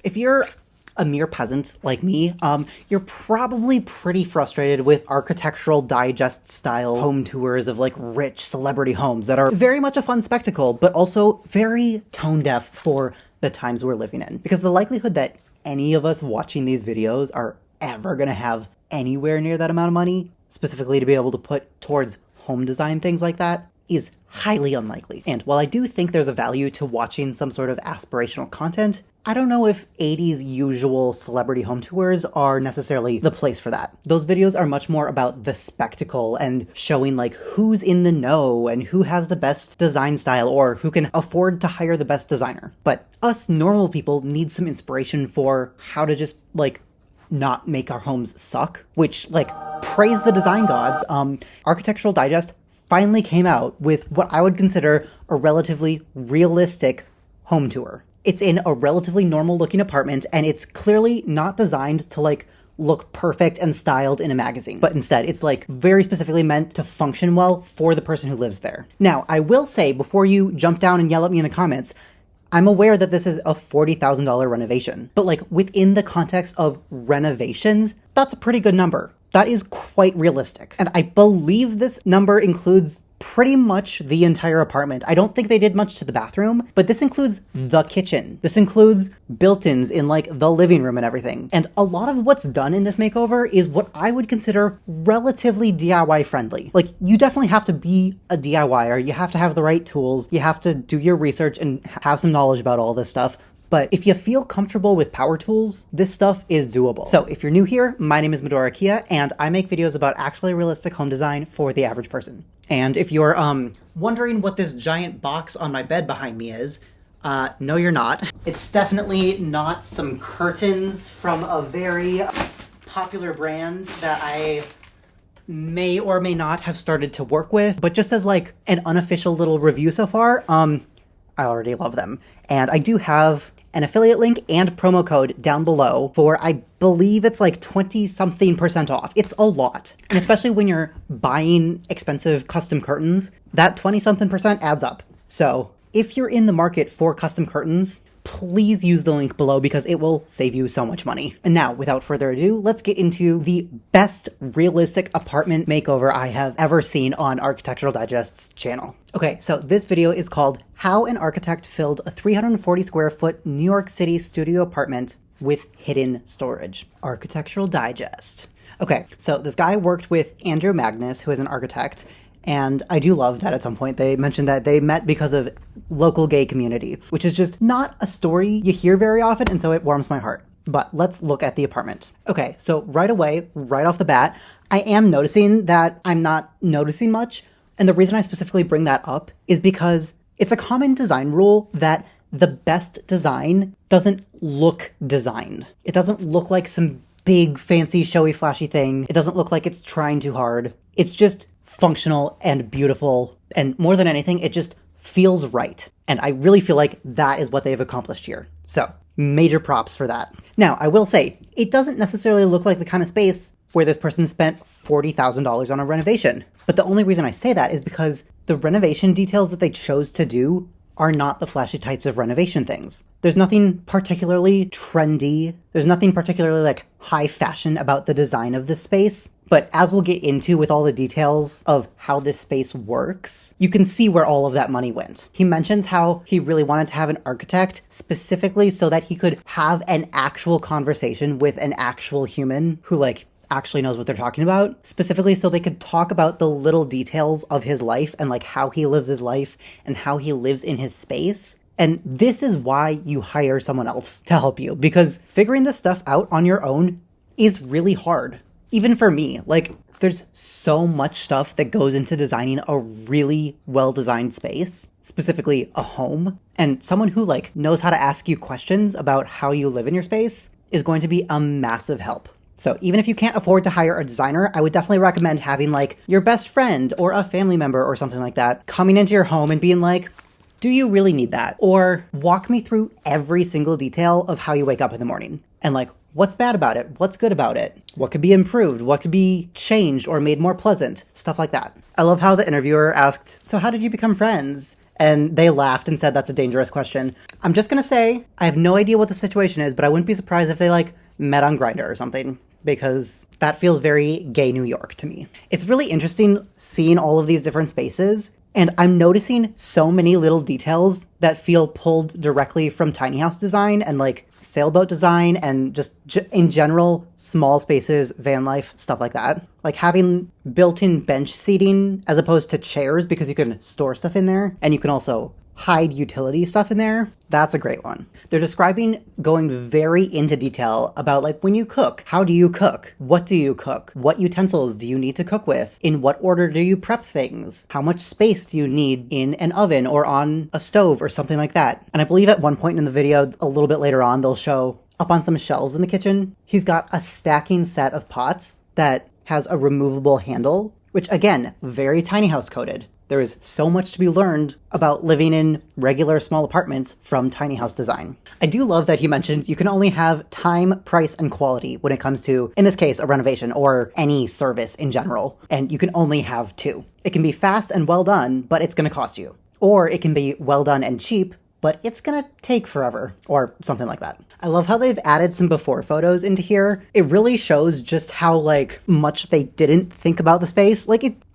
If you're a mere peasant like me, you're probably pretty frustrated with architectural digest style home tours of like rich celebrity homes that are very much a fun spectacle, but also very tone deaf for the times we're living in. Because the likelihood that any of us watching these videos are ever gonna have anywhere near that amount of money, specifically to be able to put towards home design things like that, is highly unlikely. And while I do think there's a value to watching some sort of aspirational content, I don't know if 80s usual celebrity home tours are necessarily the place for that. Those videos are much more about the spectacle and showing like who's in the know and who has the best design style or who can afford to hire the best designer. But us normal people need some inspiration for how to just like not make our homes suck, which like praise the design gods. Architectural Digest finally came out with what I would consider a relatively realistic home tour. It's in a relatively normal looking apartment, and it's clearly not designed to like look perfect and styled in a magazine, but instead it's like very specifically meant to function well for the person who lives there. Now, I will say before you jump down and yell at me in the comments, I'm aware that this is a $40,000 renovation, but like within the context of renovations, that's a pretty good number. That is quite realistic. And I believe this number includes pretty much the entire apartment. I don't think they did much to the bathroom, but this includes the kitchen. This includes built-ins in like the living room and everything. And a lot of what's done in this makeover is what I would consider relatively DIY friendly. Like you definitely have to be a DIYer. You have to have the right tools. You have to do your research and have some knowledge about all this stuff. But if you feel comfortable with power tools, this stuff is doable. So if you're new here, my name is Medora Kia, and I make videos about actually realistic home design for the average person. And if you're wondering what this giant box on my bed behind me is, no you're not. It's definitely not some curtains from a very popular brand that I may or may not have started to work with, but just as like an unofficial little review so far, I already love them. And I do have an affiliate link and promo code down below for, I believe it's like 20-something% off. It's a lot. And especially when you're buying expensive custom curtains, that 20-something% adds up. So if you're in the market for custom curtains, please use the link below because it will save you so much money. And now, without further ado, let's get into the best realistic apartment makeover I have ever seen on Architectural Digest's channel. Okay, so this video is called How an Architect Filled a 340 square foot New York City studio apartment with Hidden Storage. Architectural Digest. Okay, so this guy worked with Andrew Magnus, who is an architect, and I do love that at some point they mentioned that they met because of local gay community, which is just not a story you hear very often, and so it warms my heart. But let's look at the apartment. Okay, so right away, right off the bat, I am noticing that I'm not noticing much, and the reason I specifically bring that up is because it's a common design rule that the best design doesn't look designed. It doesn't look like some big, fancy, showy, flashy thing. It doesn't look like it's trying too hard. It's just functional and beautiful, and more than anything, it just feels right. And I really feel like that is what they've accomplished here. So, major props for that. Now, I will say, it doesn't necessarily look like the kind of space where this person spent $40,000 on a renovation. But the only reason I say that is because the renovation details that they chose to do are not the flashy types of renovation things. There's nothing particularly trendy. There's nothing particularly like high fashion about the design of this space. But as we'll get into with all the details of how this space works, you can see where all of that money went. He mentions how he really wanted to have an architect specifically so that he could have an actual conversation with an actual human who like actually knows what they're talking about, specifically so they could talk about the little details of his life and like how he lives his life and how he lives in his space. And this is why you hire someone else to help you, because figuring this stuff out on your own is really hard. Even for me, like, there's so much stuff that goes into designing a really well-designed space, specifically a home, and someone who, like, knows how to ask you questions about how you live in your space is going to be a massive help. So even if you can't afford to hire a designer, I would definitely recommend having, like, your best friend or a family member or something like that coming into your home and being like, do you really need that? Or walk me through every single detail of how you wake up in the morning. And, like, what's bad about it? What's good about it? What could be improved? What could be changed or made more pleasant? Stuff like that. I love how the interviewer asked, so how did you become friends? And they laughed and said that's a dangerous question. I'm just gonna say, I have no idea what the situation is, but I wouldn't be surprised if they like met on Grindr or something, because that feels very gay New York to me. It's really interesting seeing all of these different spaces, and I'm noticing so many little details that feel pulled directly from tiny house design and like sailboat design and just in general small spaces, van life, stuff like that. Like having built-in bench seating as opposed to chairs because you can store stuff in there, and you can also hide utility stuff in there. That's a great one. They're describing going very into detail about like when you cook, how do you cook? What do you cook? What utensils do you need to cook with? In what order do you prep things? How much space do you need in an oven or on a stove or something like that? And I believe at one point in the video, a little bit later on, they'll show up on some shelves in the kitchen, he's got a stacking set of pots that has a removable handle, which again, very tiny house coded. There is so much to be learned about living in regular small apartments from tiny house design. I do love that he mentioned you can only have time, price, and quality when it comes to, in this case, a renovation or any service in general. And you can only have two. It can be fast and well done, but it's gonna cost you. Or it can be well done and cheap, but it's gonna take forever, or something like that. I love how they've added some before photos into here. It really shows just how like much they didn't think about the space.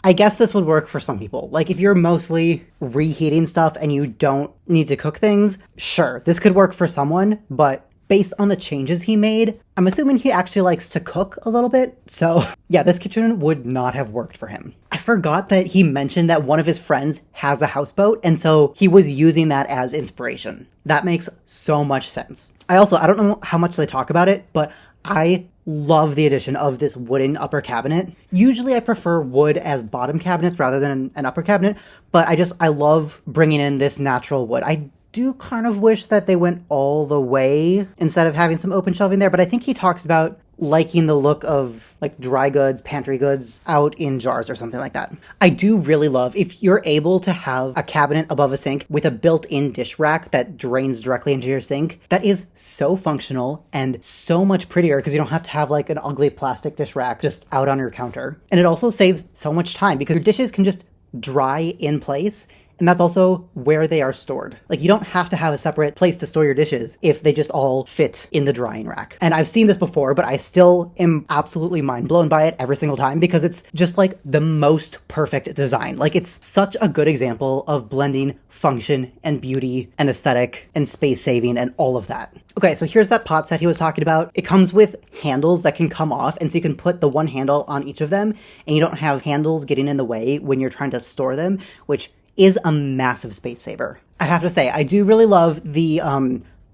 I guess this would work for some people. Like if you're mostly reheating stuff and you don't need to cook things, sure, this could work for someone, but based on the changes he made, I'm assuming he actually likes to cook a little bit. So yeah, this kitchen would not have worked for him. I forgot that he mentioned that one of his friends has a houseboat, and so he was using that as inspiration. That makes so much sense. I don't know how much they talk about it, but I love the addition of this wooden upper cabinet. Usually I prefer wood as bottom cabinets rather than an upper cabinet, but I love bringing in this natural wood. I do kind of wish that they went all the way instead of having some open shelving there, but I think he talks about liking the look of like dry goods, pantry goods out in jars or something like that. I do really love if you're able to have a cabinet above a sink with a built-in dish rack that drains directly into your sink. That is so functional and so much prettier because you don't have to have like an ugly plastic dish rack just out on your counter. And it also saves so much time because your dishes can just dry in place. And that's also where they are stored. Like you don't have to have a separate place to store your dishes if they just all fit in the drying rack. And I've seen this before, but I still am absolutely mind blown by it every single time because it's just like the most perfect design. Like it's such a good example of blending function and beauty and aesthetic and space saving and all of that. Okay, so here's that pot set he was talking about. It comes with handles that can come off, and so you can put the one handle on each of them, and you don't have handles getting in the way when you're trying to store them, which is a massive space saver. I have to say, I do really love the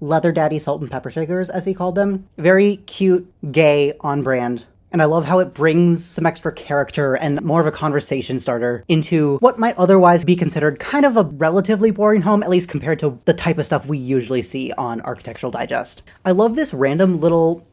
Leather Daddy salt and pepper shakers, as he called them. Very cute, gay, on brand. And I love how it brings some extra character and more of a conversation starter into what might otherwise be considered kind of a relatively boring home, at least compared to the type of stuff we usually see on Architectural Digest. I love this random little,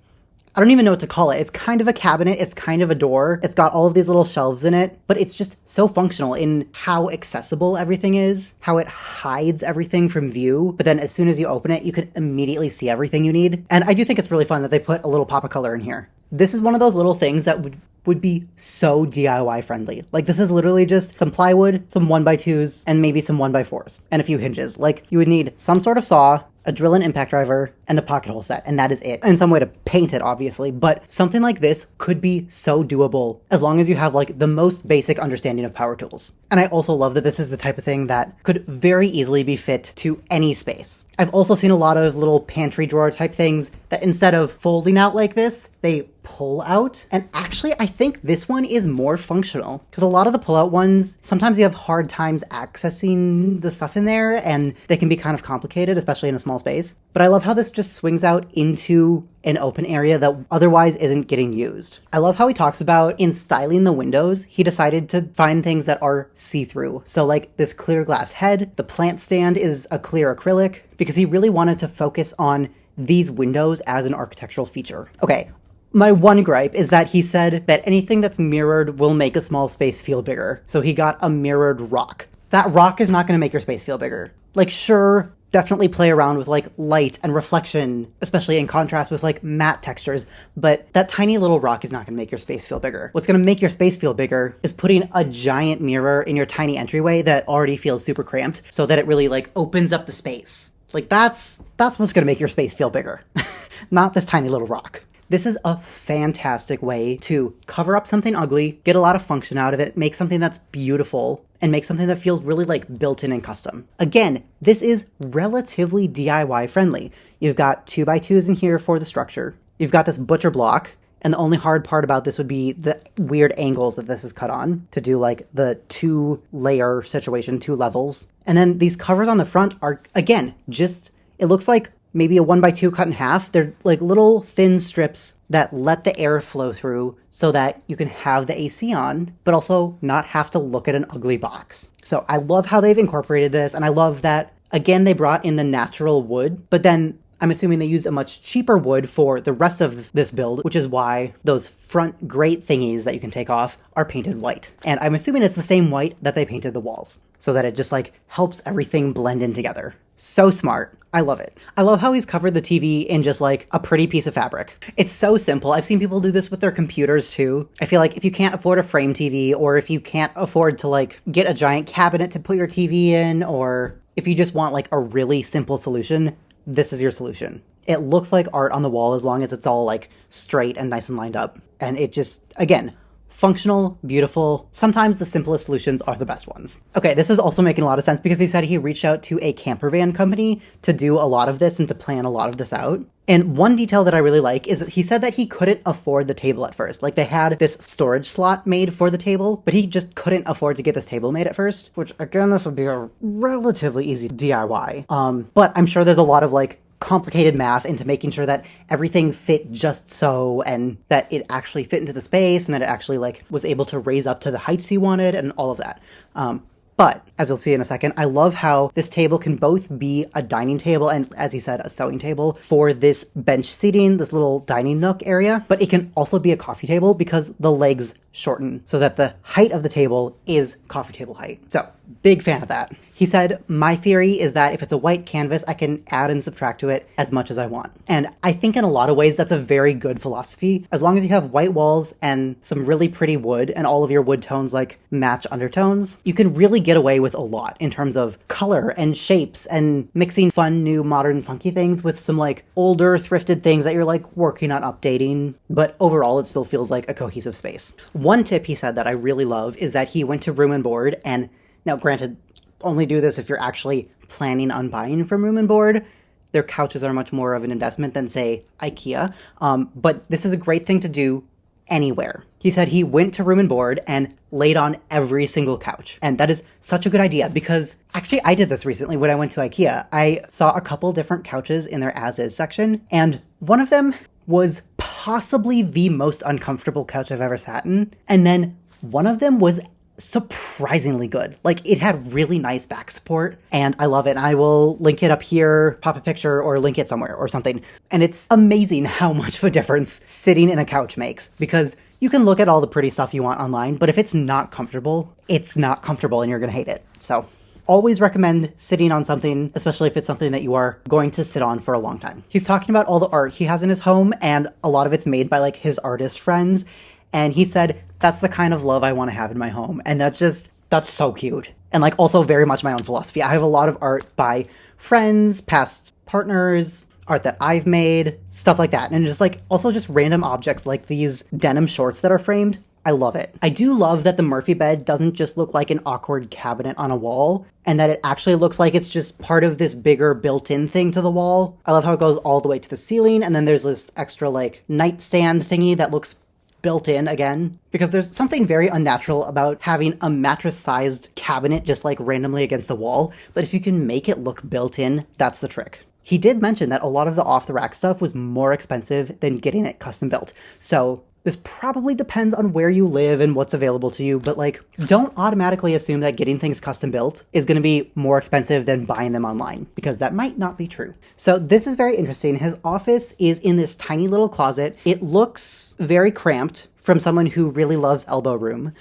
I don't even know what to call it. It's kind of a cabinet. It's kind of a door. It's got all of these little shelves in it, but it's just so functional in how accessible everything is, how it hides everything from view. But then as soon as you open it, you can immediately see everything you need. And I do think it's really fun that they put a little pop of color in here. This is one of those little things that would be so DIY friendly. Like this is literally just some plywood, some 1x2s, and maybe some 1x4s, and a few hinges. Like you would need some sort of saw, a drill and impact driver, and a pocket hole set, and that is it. And some way to paint it, obviously, but something like this could be so doable as long as you have like the most basic understanding of power tools. And I also love that this is the type of thing that could very easily be fit to any space. I've also seen a lot of little pantry drawer type things that instead of folding out like this, they pull out. And actually, I think this one is more functional because a lot of the pull out ones, sometimes you have hard times accessing the stuff in there and they can be kind of complicated, especially in a small space. But I love how this just swings out into an open area that otherwise isn't getting used. I love how he talks about in styling the windows, he decided to find things that are see-through. So like this clear glass head, the plant stand is a clear acrylic because he really wanted to focus on these windows as an architectural feature. Okay, my one gripe is that he said that anything that's mirrored will make a small space feel bigger. So he got a mirrored rock. That rock is not going to make your space feel bigger. Like, sure, definitely play around with like light and reflection, especially in contrast with like matte textures, but that tiny little rock is not going to make your space feel bigger. What's going to make your space feel bigger is putting a giant mirror in your tiny entryway that already feels super cramped so that it really like opens up the space. Like that's what's going to make your space feel bigger, not this tiny little rock. This is a fantastic way to cover up something ugly, get a lot of function out of it, make something that's beautiful, and make something that feels really like built-in and custom. Again, this is relatively DIY friendly. You've got 2x2s in here for the structure. You've got this butcher block, and the only hard part about this would be the weird angles that this is cut on to do like the 2-layer situation, 2 levels. And then these covers on the front are, again, just, it looks like maybe a 1x2 cut in half. They're like little thin strips that let the air flow through so that you can have the AC on, but also not have to look at an ugly box. So I love how they've incorporated this, and I love that, again, they brought in the natural wood, but then I'm assuming they used a much cheaper wood for the rest of this build, which is why those front grate thingies that you can take off are painted white. And I'm assuming it's the same white that they painted the walls, so that it just like helps everything blend in together. So smart. I love it. I love how he's covered the TV in just like a pretty piece of fabric. It's so simple. I've seen people do this with their computers too. I feel like if you can't afford a frame TV, or if you can't afford to like get a giant cabinet to put your TV in, or if you just want like a really simple solution, this is your solution. It looks like art on the wall as long as it's all like straight and nice and lined up. And it just, again, functional, beautiful. Sometimes the simplest solutions are the best ones. Okay, this is also making a lot of sense because he said he reached out to a camper van company to do a lot of this and to plan a lot of this out. And one detail that I really like is that he said that he couldn't afford the table at first. Like, they had this storage slot made for the table, but he just couldn't afford to get this table made at first, which again, this would be a relatively easy DIY. But I'm sure there's a lot of like complicated math into making sure that everything fit just so, and that it actually fit into the space, and that it actually like was able to raise up to the heights he wanted, and all of that. But, as you'll see in a second, I love how this table can both be a dining table and, as he said, a sewing table for this bench seating, this little dining nook area, but it can also be a coffee table because the legs shorten so that the height of the table is coffee table height. So, big fan of that. He said, my theory is that if it's a white canvas, I can add and subtract to it as much as I want. And I think in a lot of ways, that's a very good philosophy. As long as you have white walls and some really pretty wood, and all of your wood tones like match undertones, you can really get away with a lot in terms of color and shapes and mixing fun, new, modern, funky things with some like older, thrifted things that you're like working on updating. But overall, it still feels like a cohesive space. One tip he said that I really love is that he went to Room and Board, and now granted, only do this if you're actually planning on buying from Room and Board. Their couches are much more of an investment than, say, IKEA. But this is a great thing to do anywhere. He said he went to Room and Board and laid on every single couch. And that is such a good idea because actually I did this recently when I went to IKEA. I saw a couple different couches in their as-is section, and one of them was possibly the most uncomfortable couch I've ever sat in. And then one of them was surprisingly good. Like, it had really nice back support, and I love it. And I will link it up here, pop a picture, or link it somewhere or something. And it's amazing how much of a difference sitting in a couch makes, because you can look at all the pretty stuff you want online, but if it's not comfortable, it's not comfortable and you're gonna hate it. So always recommend sitting on something, especially if it's something that you are going to sit on for a long time. He's talking about all the art he has in his home, and a lot of it's made by like his artist friends. And he said, that's the kind of love I want to have in my home. And that's so cute. And like also very much my own philosophy. I have a lot of art by friends, past partners, art that I've made, stuff like that. And just like also just random objects like these denim shorts that are framed. I love it. I do love that the Murphy bed doesn't just look like an awkward cabinet on a wall, and that it actually looks like it's just part of this bigger built-in thing to the wall. I love how it goes all the way to the ceiling, and then there's this extra like nightstand thingy that looks built in again, because there's something very unnatural about having a mattress-sized cabinet just like randomly against the wall, but if you can make it look built in, that's the trick. He did mention that a lot of the off-the-rack stuff was more expensive than getting it custom built, so this probably depends on where you live and what's available to you, but like, don't automatically assume that getting things custom built is going to be more expensive than buying them online, because that might not be true. So this is very interesting. His office is in this tiny little closet. It looks very cramped from someone who really loves elbow room.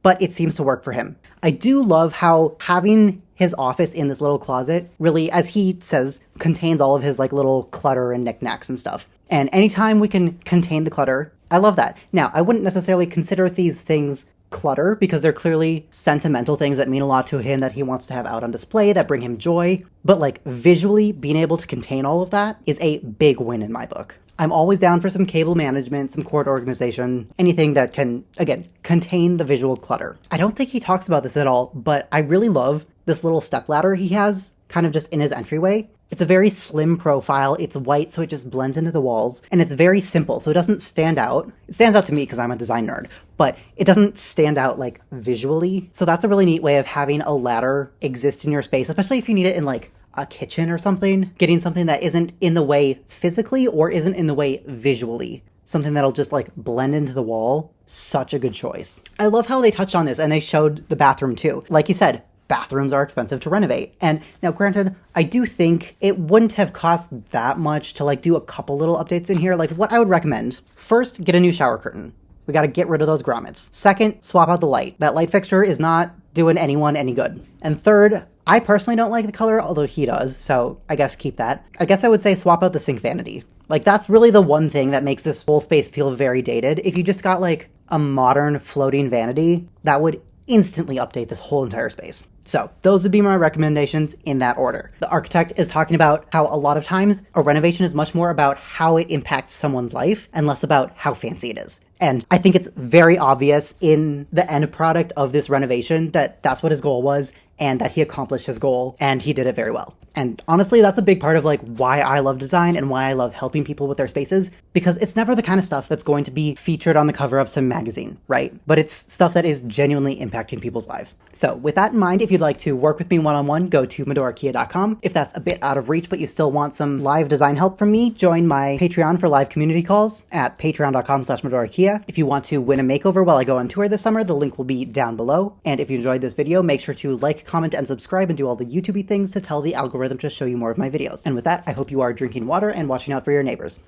but it seems to work for him. I do love how having his office in this little closet really, as he says, contains all of his like little clutter and knickknacks and stuff. And anytime we can contain the clutter, I love that. Now, I wouldn't necessarily consider these things clutter because they're clearly sentimental things that mean a lot to him that he wants to have out on display that bring him joy. But like visually being able to contain all of that is a big win in my book. I'm always down for some cable management, some cord organization, anything that can, again, contain the visual clutter. I don't think he talks about this at all, but I really love this little stepladder he has kind of just in his entryway. It's a very slim profile, it's white so it just blends into the walls, and it's very simple so it doesn't stand out. It stands out to me because I'm a design nerd, but it doesn't stand out like visually. So that's a really neat way of having a ladder exist in your space, especially if you need it in like a kitchen or something. Getting something that isn't in the way physically or isn't in the way visually. Something that'll just like blend into the wall. Such a good choice. I love how they touched on this and they showed the bathroom too. Like you said, bathrooms are expensive to renovate. And now granted, I do think it wouldn't have cost that much to like do a couple little updates in here. Like what I would recommend, first, get a new shower curtain. We got to get rid of those grommets. Second, swap out the light. That light fixture is not doing anyone any good. And third, I personally don't like the color, although he does, so I guess keep that. I guess I would say swap out the sink vanity. Like that's really the one thing that makes this whole space feel very dated. If you just got like a modern floating vanity, that would instantly update this whole entire space. So those would be my recommendations in that order. The architect is talking about how a lot of times a renovation is much more about how it impacts someone's life and less about how fancy it is. And I think it's very obvious in the end product of this renovation that that's what his goal was and that he accomplished his goal and he did it very well. And honestly, that's a big part of like why I love design and why I love helping people with their spaces, because it's never the kind of stuff that's going to be featured on the cover of some magazine, right? But it's stuff that is genuinely impacting people's lives. So with that in mind, if you'd like to work with me one-on-one, go to medorakia.com. If that's a bit out of reach, but you still want some live design help from me, join my Patreon for live community calls at patreon.com/medorakia. If you want to win a makeover while I go on tour this summer, the link will be down below. And if you enjoyed this video, make sure to like, comment, and subscribe and do all the YouTube-y things to tell the algorithm to show you more of my videos. And with that, I hope you are drinking water and watching out for your neighbors.